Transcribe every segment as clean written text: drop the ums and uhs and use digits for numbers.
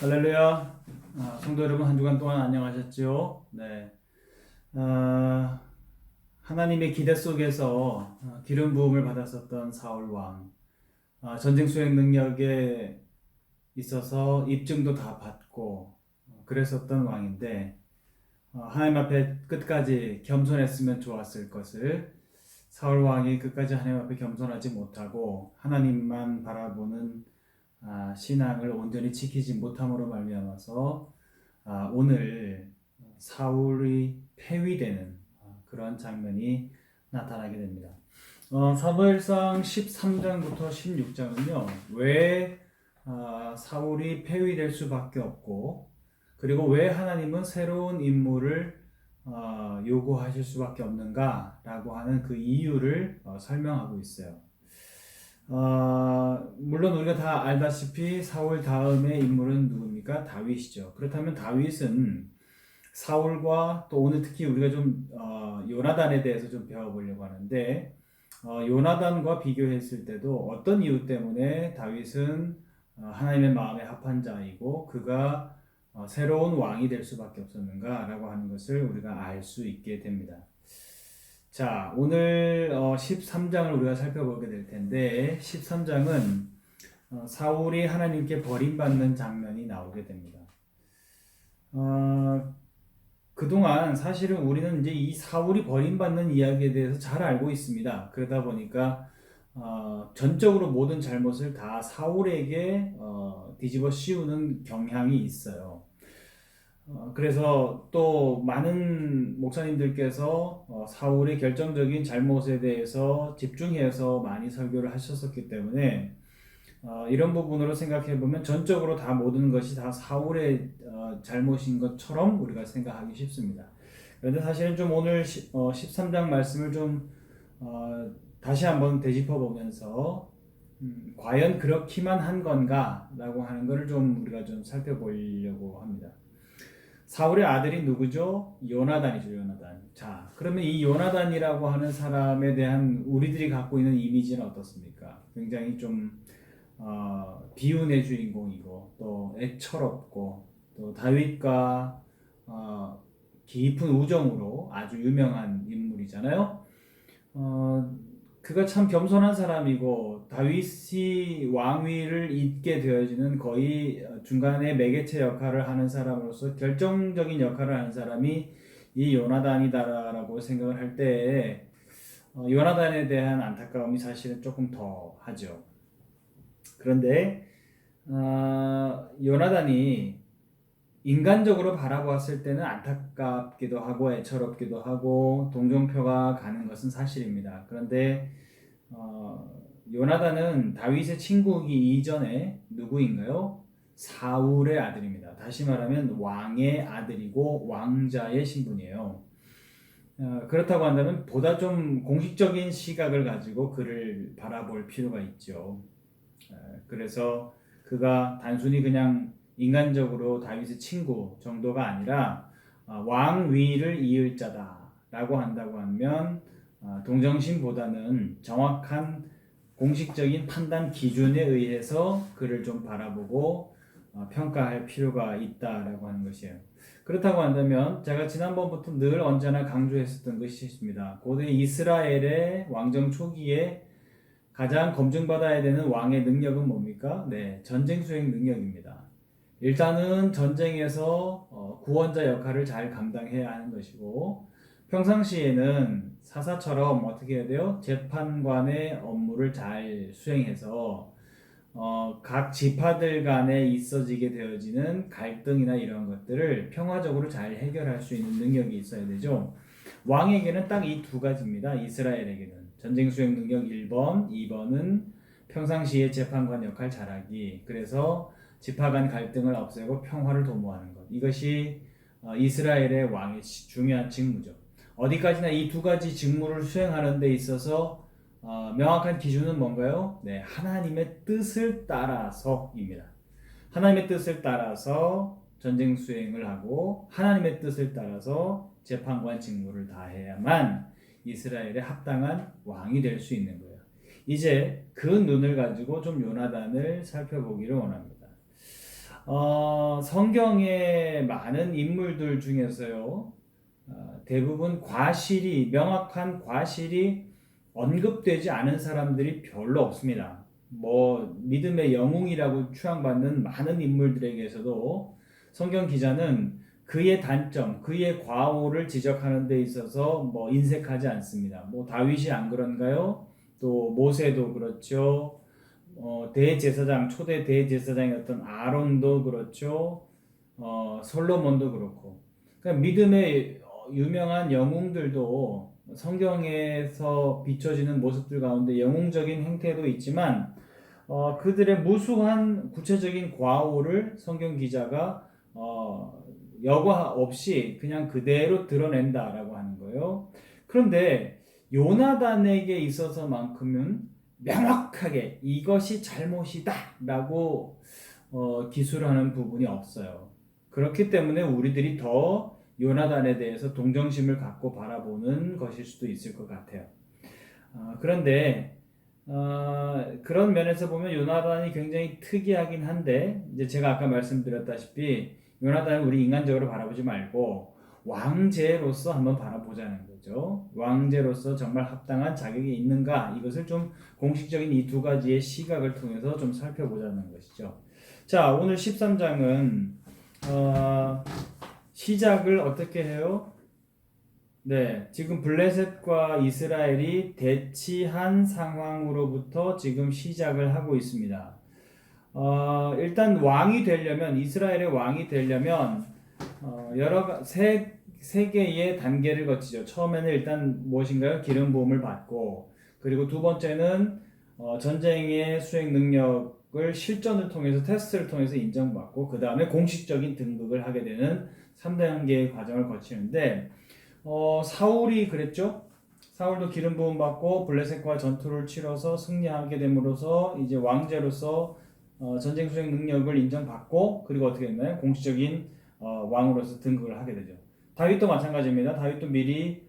할렐루야. 성도 여러분, 한 주간 동안 안녕하셨죠? 네. 하나님의 기대 속에서 기름 부음을 받았었던 사울 왕, 전쟁 수행 능력에 있어서 입증도 다 받고 그랬었던 왕인데, 하나님 앞에 끝까지 겸손했으면 좋았을 것을 사울 왕이 끝까지 하나님 앞에 겸손하지 못하고 하나님만 바라보는 신앙을 온전히 지키지 못함으로 말미암아서 오늘 사울이 폐위되는 그런 장면이 나타나게 됩니다. 사무엘상 13장부터 16장은요, 왜 사울이 폐위될 수밖에 없고, 그리고 왜 하나님은 새로운 인물을 요구하실 수밖에 없는가라고 하는 그 이유를 설명하고 있어요. 물론 우리가 다 알다시피 사울 다음의 인물은 누굽니까? 다윗이죠. 그렇다면 다윗은 사울과 또 오늘 특히 우리가 좀 요나단에 대해서 좀 배워보려고 하는데, 요나단과 비교했을 때도 어떤 이유 때문에 다윗은 하나님의 마음에 합한 자이고 그가 새로운 왕이 될 수밖에 없었는가라고 하는 것을 우리가 알 수 있게 됩니다. 자, 오늘 13장을 우리가 살펴보게 될 텐데, 13장은 사울이 하나님께 버림받는 장면이 나오게 됩니다. 그동안 사실은 우리는 이제 이 사울이 버림받는 이야기에 대해서 잘 알고 있습니다. 그러다 보니까 전적으로 모든 잘못을 다 사울에게 뒤집어 씌우는 경향이 있어요. 그래서 또 많은 목사님들께서 사울의 결정적인 잘못에 대해서 집중해서 많이 설교를 하셨었기 때문에 이런 부분으로 생각해 보면 전적으로 다 모든 것이 다 사울의 잘못인 것처럼 우리가 생각하기 쉽습니다. 그런데 사실은 좀 오늘 13장 말씀을 좀 다시 한번 되짚어 보면서 과연 그렇기만 한 건가라고 하는 것을 좀 우리가 좀 살펴보려고 합니다. 사울의 아들이 누구죠? 요나단이죠, 요나단. 자, 그러면 이 요나단이라고 하는 사람에 대한 우리들이 갖고 있는 이미지는 어떻습니까? 굉장히 좀 비운의 주인공이고 또 애처롭고 또 다윗과 깊은 우정으로 아주 유명한 인물이잖아요. 그가 참 겸손한 사람이고 다윗이 왕위를 잇게 되어지는 거의 중간에 매개체 역할을 하는 사람으로서 결정적인 역할을 하는 사람이 이 요나단이다라고 생각을 할 때 요나단에 대한 안타까움이 사실은 조금 더 하죠. 그런데 요나단이 인간적으로 바라보았을 때는 안타깝기도 하고 애처롭기도 하고 동정표가 가는 것은 사실입니다. 그런데 요나단은 다윗의 친구이기 이전에 누구인가요? 사울의 아들입니다. 다시 말하면 왕의 아들이고 왕자의 신분이에요. 그렇다고 한다면 보다 좀 공식적인 시각을 가지고 그를 바라볼 필요가 있죠. 그래서 그가 단순히 그냥 인간적으로 다윗의 친구 정도가 아니라 왕위를 이을 자다라고 한다고 하면 동정심보다는 정확한 공식적인 판단 기준에 의해서 그를 좀 바라보고 평가할 필요가 있다라고 하는 것이에요. 그렇다고 한다면 제가 지난번부터 늘 언제나 강조했었던 것이 있습니다. 고대 이스라엘의 왕정 초기에 가장 검증받아야 되는 왕의 능력은 뭡니까? 네, 전쟁 수행 능력입니다. 일단은 전쟁에서 구원자 역할을 잘 감당해야 하는 것이고, 평상시에는 사사처럼 어떻게 해야 돼요? 재판관의 업무를 잘 수행해서 각 지파들 간에 있어지게 되어지는 갈등이나 이런 것들을 평화적으로 잘 해결할 수 있는 능력이 있어야 되죠. 왕에게는 딱 이 두 가지입니다. 이스라엘에게는 전쟁 수행 능력 1번, 2번은 평상시에 재판관 역할 잘하기. 그래서 지파 간 갈등을 없애고 평화를 도모하는 것. 이것이 이스라엘의 왕의 중요한 직무죠. 어디까지나 이 두 가지 직무를 수행하는 데 있어서 명확한 기준은 뭔가요? 네, 하나님의 뜻을 따라서입니다. 하나님의 뜻을 따라서 전쟁 수행을 하고 하나님의 뜻을 따라서 재판관 직무를 다해야만 이스라엘의 합당한 왕이 될 수 있는 거예요. 이제 그 눈을 가지고 좀 요나단을 살펴보기를 원합니다. 성경의 많은 인물들 중에서요, 대부분 명확한 과실이 언급되지 않은 사람들이 별로 없습니다. 뭐, 믿음의 영웅이라고 추앙받는 많은 인물들에게서도 성경 기자는 그의 단점, 그의 과오를 지적하는 데 있어서 뭐 인색하지 않습니다. 뭐, 다윗이 안 그런가요? 또, 모세도 그렇죠. 대제사장, 초대 대제사장이었던 아론도 그렇죠. 솔로몬도 그렇고. 그러니까 믿음의 유명한 영웅들도 성경에서 비춰지는 모습들 가운데 영웅적인 행태도 있지만 그들의 무수한 구체적인 과오를 성경 기자가 여과 없이 그냥 그대로 드러낸다라고 하는 거예요. 그런데 요나단에게 있어서만큼은 명확하게 이것이 잘못이다라고 기술하는 부분이 없어요. 그렇기 때문에 우리들이 더 요나단에 대해서 동정심을 갖고 바라보는 것일 수도 있을 것 같아요. 그런데 그런 면에서 보면 요나단이 굉장히 특이하긴 한데 이제 제가 아까 말씀드렸다시피 요나단을 우리 인간적으로 바라보지 말고 왕제로서 한번 바라보자는 거죠. 왕제로서 정말 합당한 자격이 있는가 이것을 좀 공식적인 이 두 가지의 시각을 통해서 좀 살펴보자는 것이죠. 자, 오늘 13장은 시작을 어떻게 해요? 네, 지금 블레셋과 이스라엘이 대치한 상황으로부터 지금 시작을 하고 있습니다. 일단 왕이 되려면, 이스라엘의 왕이 되려면 세 개의 단계를 거치죠. 처음에는 일단 무엇인가요? 기름 부음을 받고, 그리고 두 번째는 전쟁의 수행 능력을 실전을 통해서 테스트를 통해서 인정받고, 그 다음에 공식적인 등극을 하게 되는 3단계의 과정을 거치는데, 사울이 그랬죠. 사울도 기름 부음 받고 블레셋과 전투를 치러서 승리하게 됨으로써 이제 왕제로서 전쟁 수행 능력을 인정받고, 그리고 어떻게 됐나요? 공식적인 왕으로서 등극을 하게 되죠. 다윗도 마찬가지입니다. 다윗도 미리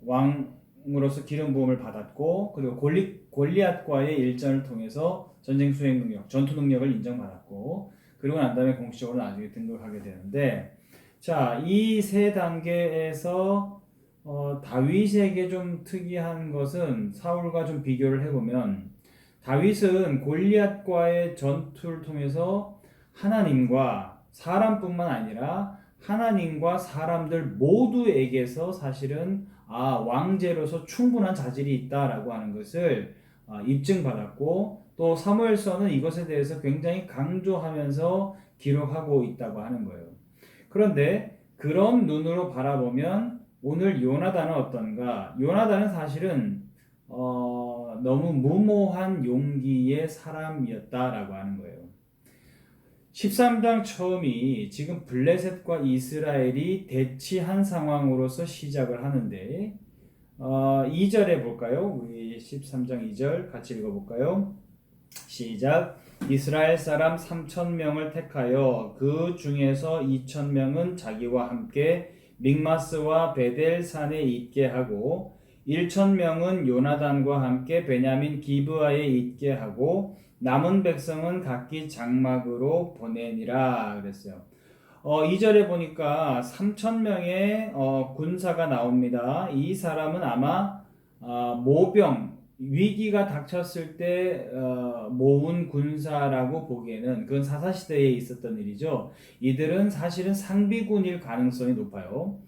왕으로서 기름 부음을 받았고, 그리고 골리앗과의 일전을 통해서 전쟁 수행 능력, 전투 능력을 인정받았고, 그리고 난 다음에 공식적으로 나중에 등극을 하게 되는데, 자, 이 세 단계에서 다윗에게 좀 특이한 것은 사울과 좀 비교를 해보면, 다윗은 골리앗과의 전투를 통해서 하나님과 사람뿐만 아니라 하나님과 사람들 모두에게서 사실은 왕제로서 충분한 자질이 있다라고 하는 것을 입증받았고, 또 사무엘서는 이것에 대해서 굉장히 강조하면서 기록하고 있다고 하는 거예요. 그런데 그런 눈으로 바라보면 오늘 요나단은 어떤가? 요나단은 사실은 너무 무모한 용기의 사람이었다라고 하는 거예요. 13장 처음이 지금 블레셋과 이스라엘이 대치한 상황으로서 시작을 하는데 2절에 볼까요? 우리 13장 2절 같이 읽어볼까요? 시작. 이스라엘 사람 3,000명을 택하여 그 중에서 2,000명은 자기와 함께 믹마스와 베델 산에 있게 하고 1,000명은 요나단과 함께 베냐민 기브아에 있게 하고 남은 백성은 각기 장막으로 보내니라 그랬어요. 2절에 보니까 3,000명의 군사가 나옵니다. 이 사람은 아마 모병 위기가 닥쳤을 때 모은 군사라고 보기에는 그건 사사시대에 있었던 일이죠. 이들은 사실은 상비군일 가능성이 높아요.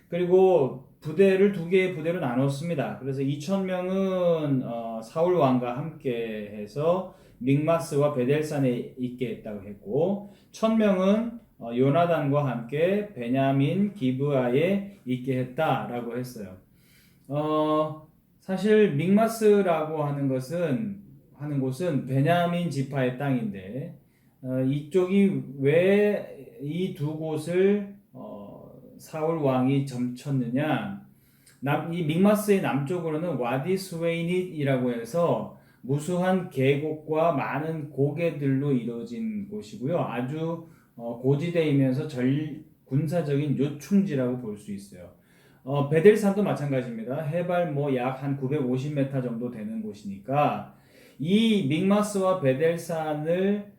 그리고 부대를 두 개의 부대로 나눴습니다. 그래서 2,000명은 사울 왕과 함께 해서 믹마스와 베델산에 있게 했다고 했고 1,000명은 요나단과 함께 베냐민 기브아에 있게 했다라고 했어요. 사실 믹마스라고 하는 곳은 베냐민 지파의 땅인데 이쪽이 왜 이 두 곳을 사울 왕이 점쳤느냐? 이 믹마스의 남쪽으로는 와디 스웨이닛이라고 해서 무수한 계곡과 많은 고개들로 이루어진 곳이고요. 아주 고지대이면서 군사적인 요충지라고 볼 수 있어요. 베델산도 마찬가지입니다. 해발 뭐 약 한 950m 정도 되는 곳이니까 이 믹마스와 베델산을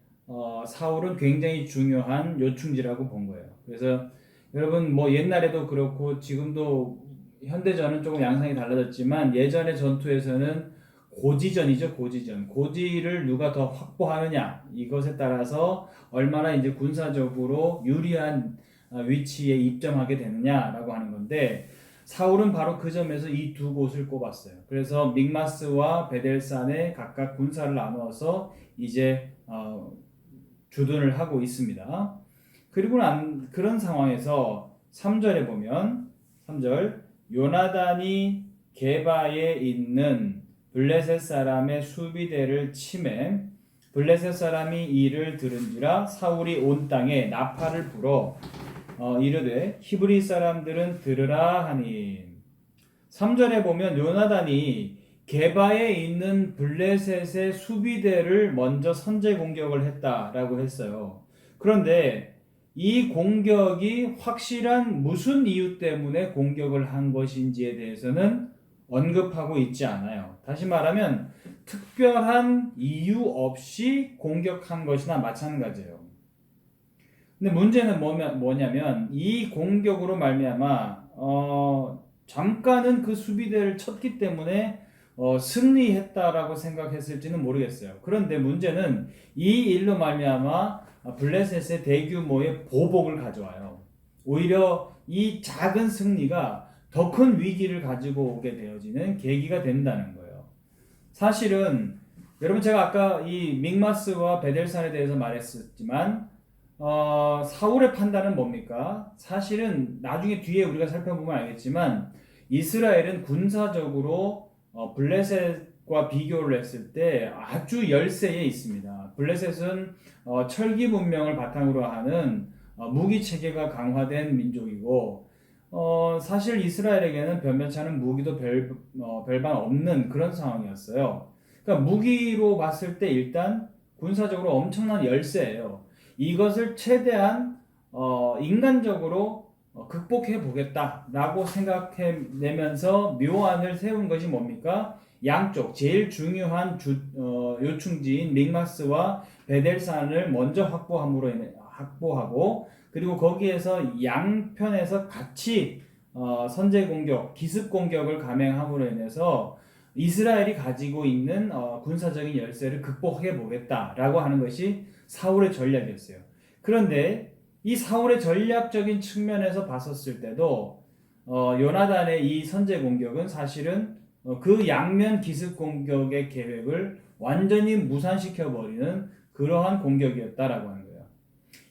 사울은 굉장히 중요한 요충지라고 본 거예요. 그래서 여러분 뭐 옛날에도 그렇고 지금도 현대전은 조금 양상이 달라졌지만 예전의 전투에서는 고지전이죠, 고지전. 고지를 누가 더 확보하느냐 이것에 따라서 얼마나 이제 군사적으로 유리한 위치에 입점하게 되느냐라고 하는 건데 사울은 바로 그 점에서 이 두 곳을 꼽았어요. 그래서 믹마스와 베델산에 각각 군사를 나누어서 이제 주둔을 하고 있습니다. 그리고 그런 상황에서 3절에 보면 3절 요나단이 게바에 있는 블레셋 사람의 수비대를 치매 블레셋 사람이 이를 들은지라 사울이 온 땅에 나팔을 불어 이르되 히브리 사람들은 들으라 하니 3절에 보면 요나단이 게바에 있는 블레셋의 수비대를 먼저 선제 공격을 했다라고 했어요. 그런데 이 공격이 확실한 무슨 이유 때문에 공격을 한 것인지에 대해서는 언급하고 있지 않아요. 다시 말하면 특별한 이유 없이 공격한 것이나 마찬가지예요. 근데 문제는 뭐냐면 이 공격으로 말미암아 잠깐은 그 수비대를 쳤기 때문에 승리했다라고 생각했을지는 모르겠어요. 그런데 문제는 이 일로 말미암아 블레셋의 대규모의 보복을 가져와요. 오히려 이 작은 승리가 더 큰 위기를 가지고 오게 되어지는 계기가 된다는 거예요. 사실은 여러분 제가 아까 이 믹마스와 베델산에 대해서 말했었지만 사울의 판단은 뭡니까? 사실은 나중에 뒤에 우리가 살펴보면 알겠지만 이스라엘은 군사적으로 블레셋과 비교를 했을 때 아주 열세에 있습니다. 블레셋은 철기 문명을 바탕으로 하는 무기 체계가 강화된 민족이고 사실 이스라엘에게는 변변치 않은 무기도 별반 없는 그런 상황이었어요. 그러니까 무기로 봤을 때 일단 군사적으로 엄청난 열세예요. 이것을 최대한 인간적으로 극복해 보겠다라고 생각해내면서 묘안을 세운 것이 뭡니까? 양쪽 제일 중요한 요충지인 믹마스와 베델산을 먼저 확보하고 그리고 거기에서 양편에서 같이 선제 공격, 기습 공격을 감행함으로 인해서 이스라엘이 가지고 있는 군사적인 열세를 극복해 보겠다라고 하는 것이 사울의 전략이었어요. 그런데 이 사울의 전략적인 측면에서 봤었을 때도 요나단의 이 선제 공격은 사실은 그 양면 기습 공격의 계획을 완전히 무산시켜 버리는 그러한 공격이었다라고 하는 거예요.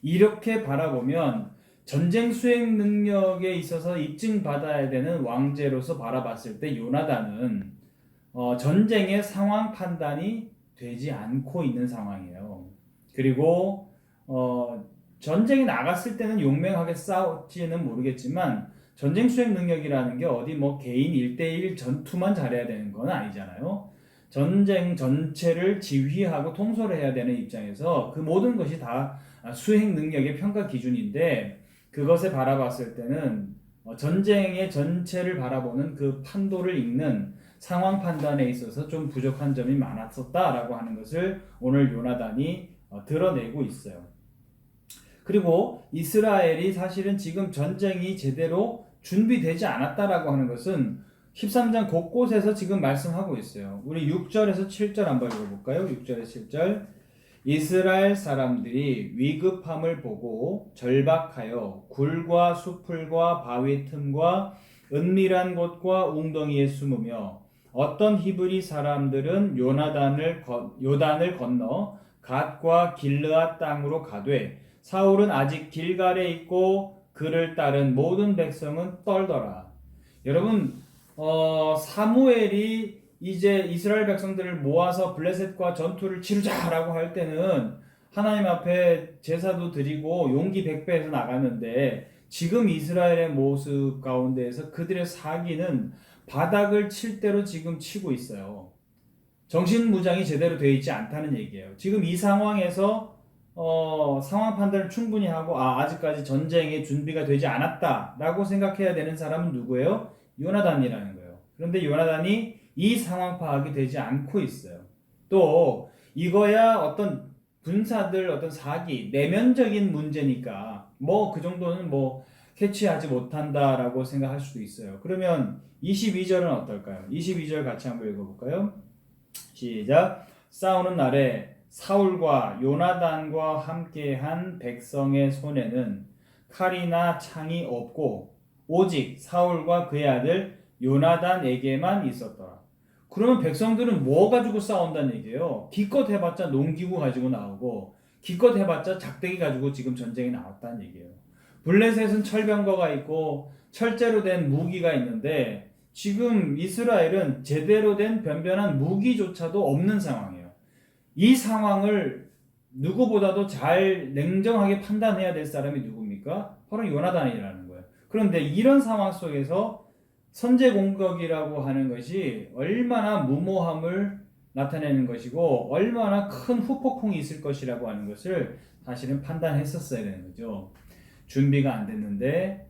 이렇게 바라보면 전쟁 수행 능력에 있어서 입증받아야 되는 왕제로서 바라봤을 때 요나단은 전쟁의 상황 판단이 되지 않고 있는 상황이에요. 그리고 전쟁에 나갔을 때는 용맹하게 싸울지는 모르겠지만 전쟁 수행 능력이라는 게 어디 뭐 개인 1대1 전투만 잘해야 되는 건 아니잖아요. 전쟁 전체를 지휘하고 통솔을 해야 되는 입장에서 그 모든 것이 다 수행 능력의 평가 기준인데 그것에 바라봤을 때는 전쟁의 전체를 바라보는 그 판도를 읽는 상황 판단에 있어서 좀 부족한 점이 많았었다라고 하는 것을 오늘 요나단이 드러내고 있어요. 그리고 이스라엘이 사실은 지금 전쟁이 제대로 준비되지 않았다라고 하는 것은 13장 곳곳에서 지금 말씀하고 있어요. 우리 6절에서 7절 한번 읽어볼까요? 6절에서 7절 이스라엘 사람들이 위급함을 보고 절박하여 굴과 수풀과 바위 틈과 은밀한 곳과 웅덩이에 숨으며 어떤 히브리 사람들은 요단을 건너 갓과 길르앗 땅으로 가되 사울은 아직 길갈에 있고 그를 따른 모든 백성은 떨더라. 여러분 사무엘이 이제 이스라엘 백성들을 모아서 블레셋과 전투를 치르자라고 할 때는 하나님 앞에 제사도 드리고 용기 백배해서 나갔는데 지금 이스라엘의 모습 가운데에서 그들의 사기는 바닥을 칠 대로 지금 치고 있어요. 정신무장이 제대로 되어 있지 않다는 얘기예요. 지금 이 상황에서 상황 판단을 충분히 하고 아직까지 전쟁의 준비가 되지 않았다라고 생각해야 되는 사람은 누구예요? 요나단이라는 거예요. 그런데 요나단이 이 상황 파악이 되지 않고 있어요. 또 이거야 어떤 군사들 어떤 사기, 내면적인 문제니까 뭐 그 정도는 뭐 캐치하지 못한다라고 생각할 수도 있어요. 그러면 22절은 어떨까요? 22절 같이 한번 읽어볼까요? 시작. 싸우는 날에 사울과 요나단과 함께한 백성의 손에는 칼이나 창이 없고 오직 사울과 그의 아들 요나단에게만 있었더라. 그러면 백성들은 뭐 가지고 싸운다는 얘기예요? 기껏 해봤자 농기구 가지고 나오고 기껏 해봤자 작대기 가지고 지금 전쟁이 나왔다는 얘기예요. 블레셋은 철병거가 있고 철제로 된 무기가 있는데 지금 이스라엘은 제대로 된 변변한 무기조차도 없는 상황이에요. 이 상황을 누구보다도 잘 냉정하게 판단해야 될 사람이 누굽니까? 바로 요나단이라는 거예요. 그런데 이런 상황 속에서 선제 공격이라고 하는 것이 얼마나 무모함을 나타내는 것이고 얼마나 큰 후폭풍이 있을 것이라고 하는 것을 사실은 판단했었어야 되는 거죠. 준비가 안 됐는데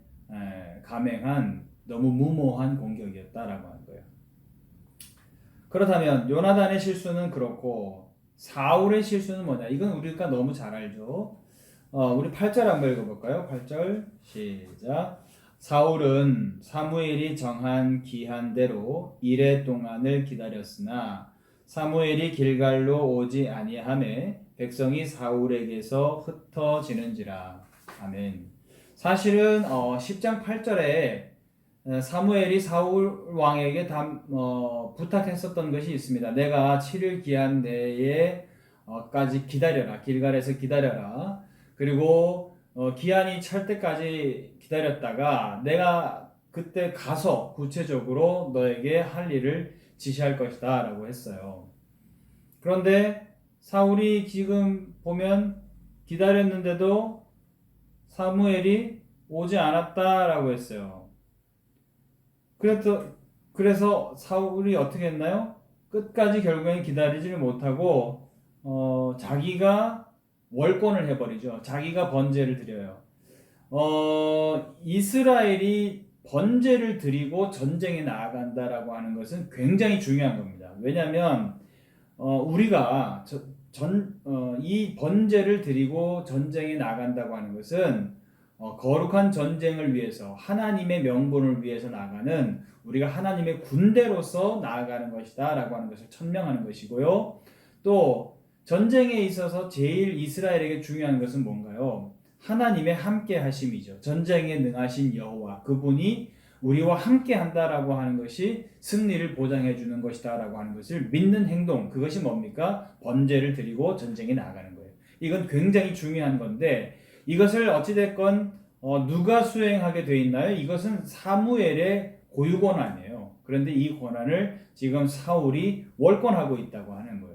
감행한 너무 무모한 공격이었다라고 하는 거예요. 그렇다면 요나단의 실수는 그렇고 사울의 실수는 뭐냐? 이건 우리가 너무 잘 알죠. 우리 8절 한번 읽어볼까요? 8절 시작. 사울은 사무엘이 정한 기한대로 이레 동안을 기다렸으나 사무엘이 길갈로 오지 아니하매 백성이 사울에게서 흩어지는지라. 아멘. 사실은 10장 8절에 사무엘이 사울 왕에게 부탁했었던 것이 있습니다. 내가 7일 기한 내에 까지 기다려라. 길갈에서 기다려라. 그리고 기한이 찰 때까지 기다렸다가 내가 그때 가서 구체적으로 너에게 할 일을 지시할 것이다 라고 했어요. 그런데 사울이 지금 보면 기다렸는데도 사무엘이 오지 않았다라고 했어요. 그래서 사울이 어떻게 했나요? 끝까지 결국엔 기다리지를 못하고 자기가 월권을 해버리죠. 자기가 번제를 드려요. 이스라엘이 번제를 드리고 전쟁에 나아간다라고 하는 것은 굉장히 중요한 겁니다. 왜냐하면 우리가 이 번제를 드리고 전쟁에 나간다고 하는 것은 거룩한 전쟁을 위해서 하나님의 명분을 위해서 나가는 우리가 하나님의 군대로서 나아가는 것이다 라고 하는 것을 천명하는 것이고요. 또 전쟁에 있어서 제일 이스라엘에게 중요한 것은 뭔가요? 하나님의 함께 하심이죠. 전쟁에 능하신 여호와 그분이 우리와 함께 한다라고 하는 것이 승리를 보장해 주는 것이다 라고 하는 것을 믿는 행동, 그것이 뭡니까? 번제를 드리고 전쟁에 나아가는 거예요. 이건 굉장히 중요한 건데 이것을 어찌됐건 누가 수행하게 돼 있나요? 이것은 사무엘의 고유 권한이에요. 그런데 이 권한을 지금 사울이 월권하고 있다고 하는 거예요.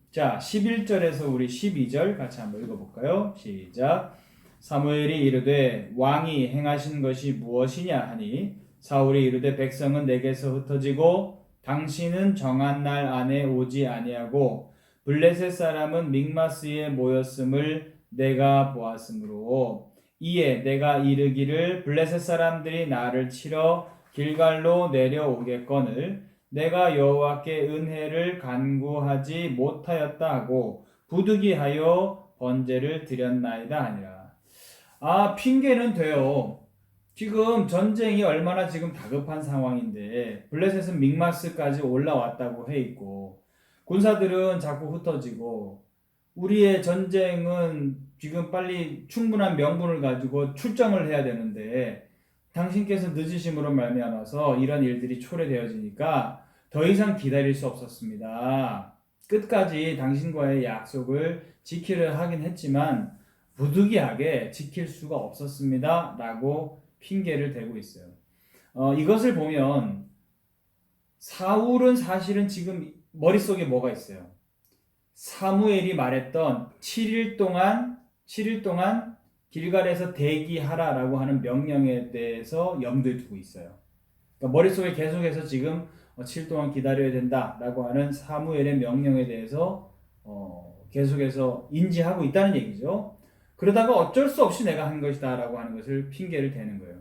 자, 11절에서 우리 12절 같이 한번 읽어볼까요? 시작. 사무엘이 이르되 왕이 행하신 것이 무엇이냐 하니 사울이 이르되 백성은 내게서 흩어지고 당신은 정한 날 안에 오지 아니하고 블레셋 사람은 믹마스에 모였음을 내가 보았으므로 이에 내가 이르기를 블레셋 사람들이 나를 치러 길갈로 내려오겠거늘 내가 여호와께 은혜를 간구하지 못하였다 하고 부득이하여 번제를 드렸나이다 하니라. 핑계는 돼요. 지금 전쟁이 얼마나 지금 다급한 상황인데 블레셋은 믹마스까지 올라왔다고 해 있고 군사들은 자꾸 흩어지고 우리의 전쟁은 지금 빨리 충분한 명분을 가지고 출정을 해야 되는데 당신께서 늦으심으로 말미암아서 이런 일들이 초래되어지니까 더 이상 기다릴 수 없었습니다. 끝까지 당신과의 약속을 지키려 하긴 했지만 부득이하게 지킬 수가 없었습니다. 라고 핑계를 대고 있어요. 이것을 보면 사울은 사실은 지금 머릿속에 뭐가 있어요? 사무엘이 말했던 7일 동안 길갈에서 대기하라라고 하는 명령에 대해서 염두에 두고 있어요. 그러니까 머릿속에 계속해서 지금 7일 동안 기다려야 된다라고 하는 사무엘의 명령에 대해서 계속해서 인지하고 있다는 얘기죠. 그러다가 어쩔 수 없이 내가 한 것이다라고 하는 것을 핑계를 대는 거예요.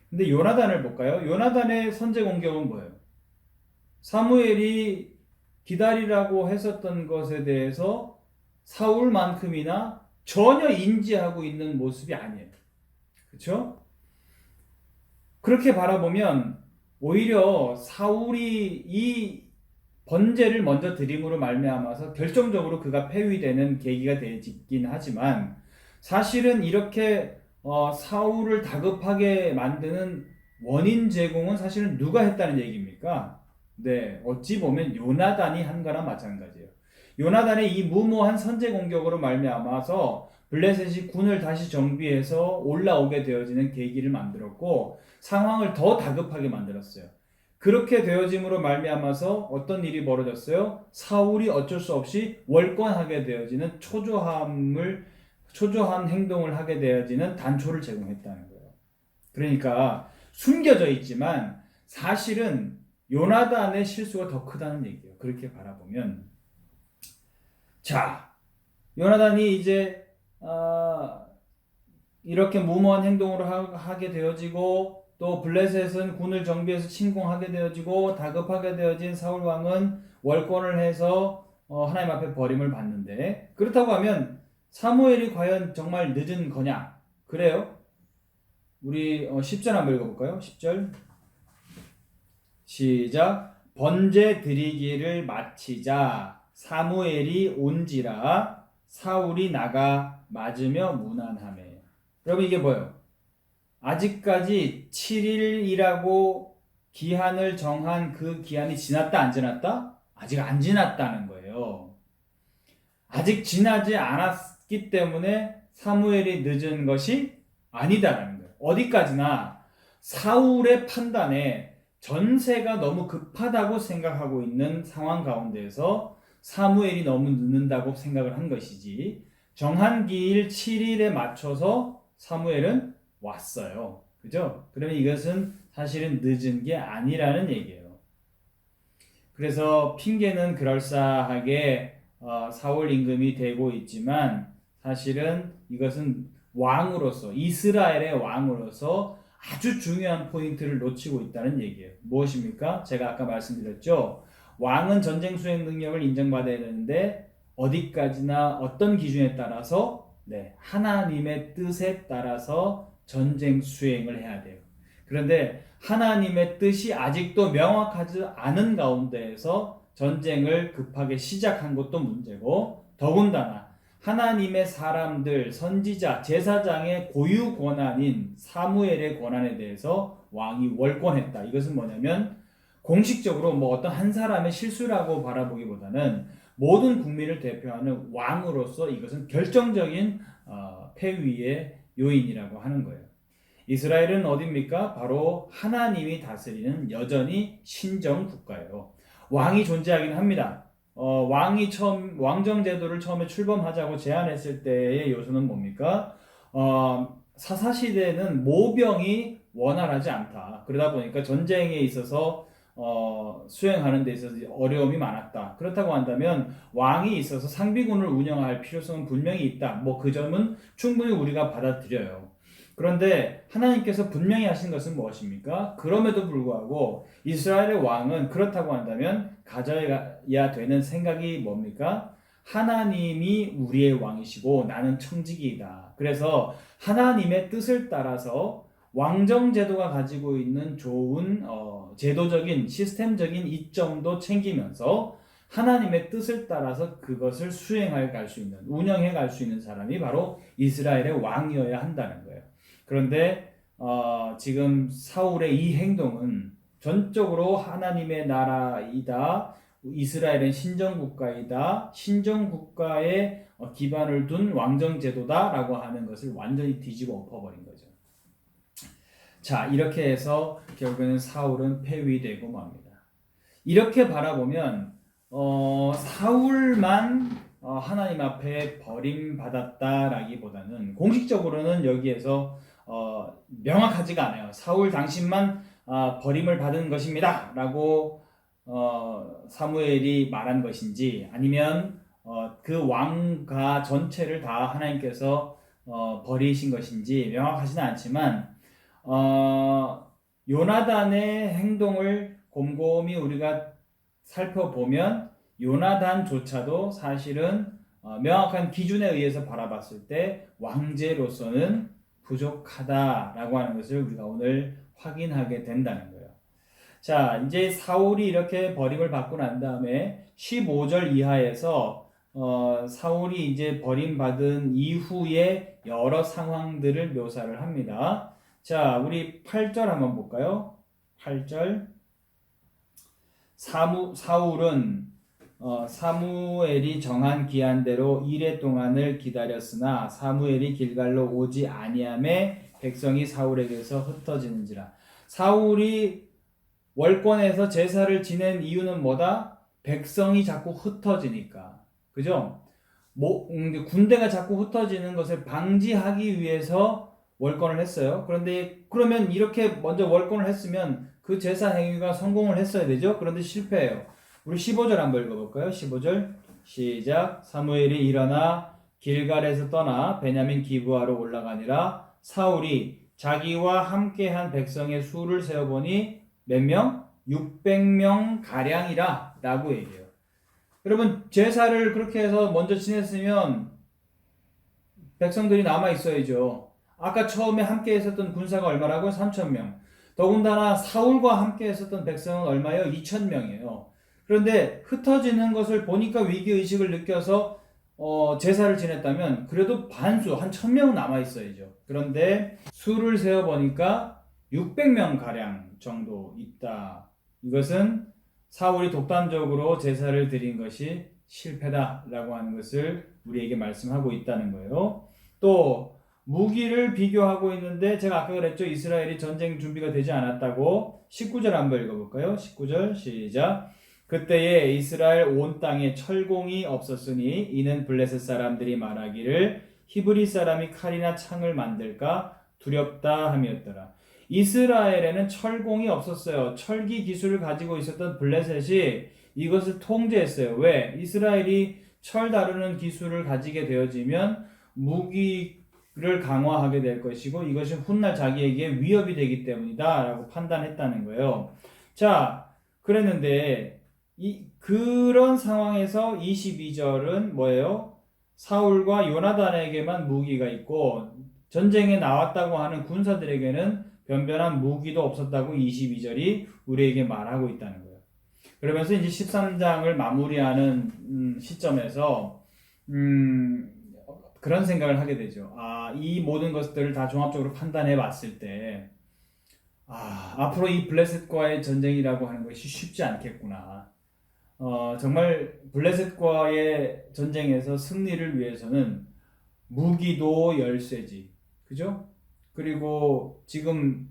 근데 요나단을 볼까요? 요나단의 선제 공격은 뭐예요? 사무엘이 기다리라고 했었던 것에 대해서 사울만큼이나 전혀 인지하고 있는 모습이 아니에요. 그렇죠? 그렇게 바라보면 오히려 사울이 이 번제를 먼저 드림으로 말미암아서 결정적으로 그가 폐위되는 계기가 되긴 하지만 사실은 이렇게 사울을 다급하게 만드는 원인 제공은 사실은 누가 했다는 얘기입니까? 네, 어찌 보면 요나단이 한 거랑 마찬가지예요. 요나단의 이 무모한 선제 공격으로 말미암아서 블레셋이 군을 다시 정비해서 올라오게 되어지는 계기를 만들었고 상황을 더 다급하게 만들었어요. 그렇게 되어짐으로 말미암아서 어떤 일이 벌어졌어요? 사울이 어쩔 수 없이 월권하게 되어지는 초조한 행동을 하게 되어지는 단초를 제공했다는 거예요. 그러니까 숨겨져 있지만 사실은 요나단의 실수가 더 크다는 얘기예요. 그렇게 바라보면 자, 요나단이 이제 이렇게 무모한 행동으로 하게 되어지고 또 블레셋은 군을 정비해서 침공하게 되어지고 다급하게 되어진 사울 왕은 월권을 해서 하나님 앞에 버림을 받는데 그렇다고 하면 사무엘이 과연 정말 늦은 거냐? 그래요? 우리 10절 한번 읽어볼까요? 10절 시작. 번제 드리기를 마치자 사무엘이 온지라 사울이 나가 맞으며 무난하매. 여러분 이게 뭐예요? 아직까지 7일이라고 기한을 정한 그 기한이 지났다 안 지났다? 아직 안 지났다는 거예요. 아직 지나지 않았기 때문에 사무엘이 늦은 것이 아니다라는 거예요. 어디까지나 사울의 판단에 전세가 너무 급하다고 생각하고 있는 상황 가운데에서 사무엘이 너무 늦는다고 생각을 한 것이지 정한 기일 7일에 맞춰서 사무엘은 왔어요. 그죠? 그러면 이것은 사실은 늦은 게 아니라는 얘기예요. 그래서 핑계는 그럴싸하게 사울 임금이 되고 있지만 사실은 이것은 왕으로서 이스라엘의 왕으로서 아주 중요한 포인트를 놓치고 있다는 얘기예요. 무엇입니까? 제가 아까 말씀드렸죠. 왕은 전쟁 수행 능력을 인정받아야 되는데 어디까지나 어떤 기준에 따라서 하나님의 뜻에 따라서 전쟁 수행을 해야 돼요. 그런데 하나님의 뜻이 아직도 명확하지 않은 가운데에서 전쟁을 급하게 시작한 것도 문제고 더군다나 하나님의 사람들, 선지자, 제사장의 고유 권한인 사무엘의 권한에 대해서 왕이 월권했다. 이것은 뭐냐면 공식적으로 어떤 한 사람의 실수라고 바라보기보다는 모든 국민을 대표하는 왕으로서 이것은 결정적인 폐위의 요인이라고 하는 거예요. 이스라엘은 어디입니까? 바로 하나님이 다스리는 여전히 신정 국가예요. 왕이 존재하긴 합니다. 왕이 왕정 제도를 처음에 출범하자고 제안했을 때의 요소는 뭡니까? 사사 시대는 모병이 원활하지 않다. 그러다 보니까 전쟁에 있어서 수행하는 데 있어서 어려움이 많았다. 그렇다고 한다면 왕이 있어서 상비군을 운영할 필요성은 분명히 있다. 그 점은 충분히 우리가 받아들여요. 그런데 하나님께서 분명히 하신 것은 무엇입니까? 그럼에도 불구하고 이스라엘의 왕은 그렇다고 한다면 가져야 되는 생각이 뭡니까? 하나님이 우리의 왕이시고 나는 청지기이다. 그래서 하나님의 뜻을 따라서 왕정제도가 가지고 있는 좋은 제도적인 시스템적인 이점도 챙기면서 하나님의 뜻을 따라서 그것을 수행해 갈 수 있는 운영해 갈 수 있는 사람이 바로 이스라엘의 왕이어야 한다는 거예요. 그런데 지금 사울의 이 행동은 전적으로 하나님의 나라이다. 이스라엘은 신정국가이다. 신정국가에 기반을 둔 왕정제도다라고 하는 것을 완전히 뒤집어 엎어버린 거죠. 자, 이렇게 해서 결국에는 사울은 폐위되고 맙니다. 이렇게 바라보면 사울만 하나님 앞에 버림받았다라기보다는 공식적으로는 여기에서 명확하지가 않아요. 사울 당신만 버림을 받은 것입니다 라고 사무엘이 말한 것인지 아니면 그 왕가 전체를 다 하나님께서 버리신 것인지 명확하지는 않지만 요나단의 행동을 곰곰이 우리가 살펴보면 요나단조차도 사실은 명확한 기준에 의해서 바라봤을 때 왕제로서는 부족하다라고 하는 것을 우리가 오늘 확인하게 된다는 거예요. 자, 이제 사울이 이렇게 버림을 받고 난 다음에 15절 이하에서 사울이 이제 버림받은 이후의 여러 상황들을 묘사를 합니다. 자, 우리 8절 한번 볼까요? 8절. 사울은 사무엘이 정한 기한대로 이레 동안을 기다렸으나 사무엘이 길갈로 오지 아니하매 백성이 사울에게서 흩어지는지라. 사울이 월권에서 제사를 지낸 이유는 뭐다? 백성이 자꾸 흩어지니까. 그죠? 군대가 자꾸 흩어지는 것을 방지하기 위해서 월권을 했어요. 그런데 그러면 이렇게 먼저 월권을 했으면 그 제사 행위가 성공을 했어야 되죠. 그런데 실패해요. 우리 15절 한번 읽어볼까요? 15절 시작. 사무엘이 일어나 길갈에서 떠나 베냐민 기브아로 올라가니라. 사울이 자기와 함께한 백성의 수를 세어보니 몇 명? 600명 가량이라 라고 얘기해요. 여러분 제사를 그렇게 해서 먼저 지냈으면 백성들이 남아 있어야죠. 아까 처음에 함께 했었던 군사가 얼마라고? 3,000명. 더군다나 사울과 함께 했었던 백성은 얼마예요? 2,000명이에요. 그런데 흩어지는 것을 보니까 위기의식을 느껴서 제사를 지냈다면 그래도 반수, 한 1,000명 남아 있어야죠. 그런데 수를 세어보니까 600명 가량 정도 있다. 이것은 사울이 독단적으로 제사를 드린 것이 실패다라고 하는 것을 우리에게 말씀하고 있다는 거예요. 또 무기를 비교하고 있는데 제가 아까 그랬죠. 이스라엘이 전쟁 준비가 되지 않았다고. 19절 한번 읽어볼까요? 19절 시작. 그때에 이스라엘 온 땅에 철공이 없었으니 이는 블레셋 사람들이 말하기를 히브리 사람이 칼이나 창을 만들까 두렵다 함이었더라. 이스라엘에는 철공이 없었어요. 철기 기술을 가지고 있었던 블레셋이 이것을 통제했어요. 왜? 이스라엘이 철 다루는 기술을 가지게 되어지면 무기를 강화하게 될 것이고 이것이 훗날 자기에게 위협이 되기 때문이다 라고 판단했다는 거예요. 자, 그랬는데 그런 상황에서 22절은 뭐예요? 사울과 요나단에게만 무기가 있고 전쟁에 나왔다고 하는 군사들에게는 변변한 무기도 없었다고 22절이 우리에게 말하고 있다는 거예요. 그러면서 이제 13장을 마무리하는 시점에서 그런 생각을 하게 되죠. 이 모든 것들을 다 종합적으로 판단해 봤을 때 앞으로 이 블레셋과의 전쟁이라고 하는 것이 쉽지 않겠구나. 정말 블레셋과의 전쟁에서 승리를 위해서는 무기도 열쇠지. 그죠? 그리고 지금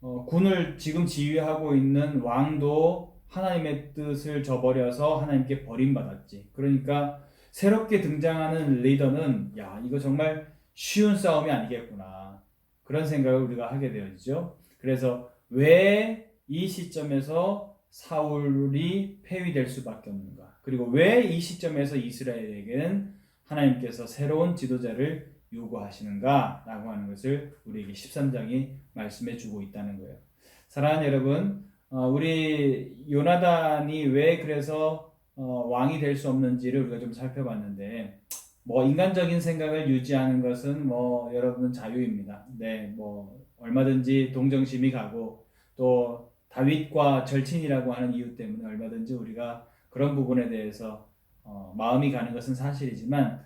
군을 지금 지휘하고 있는 왕도 하나님의 뜻을 저버려서 하나님께 버림받았지. 그러니까 새롭게 등장하는 리더는 이거 정말 쉬운 싸움이 아니겠구나. 그런 생각을 우리가 하게 되어지죠. 그래서 왜 이 시점에서 사울이 폐위될 수밖에 없는가? 그리고 왜 이 시점에서 이스라엘에게는 하나님께서 새로운 지도자를 요구하시는가? 라고 하는 것을 우리에게 13장이 말씀해 주고 있다는 거예요. 사랑하는 여러분, 우리 요나단이 왜 그래서 왕이 될 수 없는지를 우리가 좀 살펴봤는데 인간적인 생각을 유지하는 것은 여러분은 자유입니다. 네, 얼마든지 동정심이 가고 또 다윗과 절친이라고 하는 이유 때문에 얼마든지 우리가 그런 부분에 대해서 마음이 가는 것은 사실이지만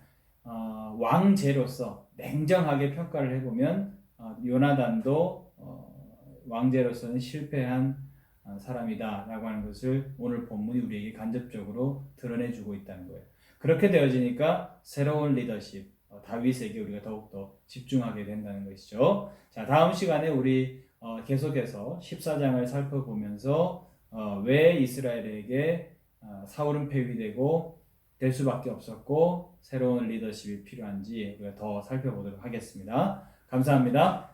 왕제로서 냉정하게 평가를 해보면 요나단도 왕제로서는 실패한 사람이다 라고 하는 것을 오늘 본문이 우리에게 간접적으로 드러내주고 있다는 거예요. 그렇게 되어지니까 새로운 리더십, 다윗에게 우리가 더욱더 집중하게 된다는 것이죠. 자, 다음 시간에 우리 계속해서 14장을 살펴보면서 왜 이스라엘에게 사울은 폐위되고 될 수밖에 없었고 새로운 리더십이 필요한지 우리가 더 살펴보도록 하겠습니다. 감사합니다.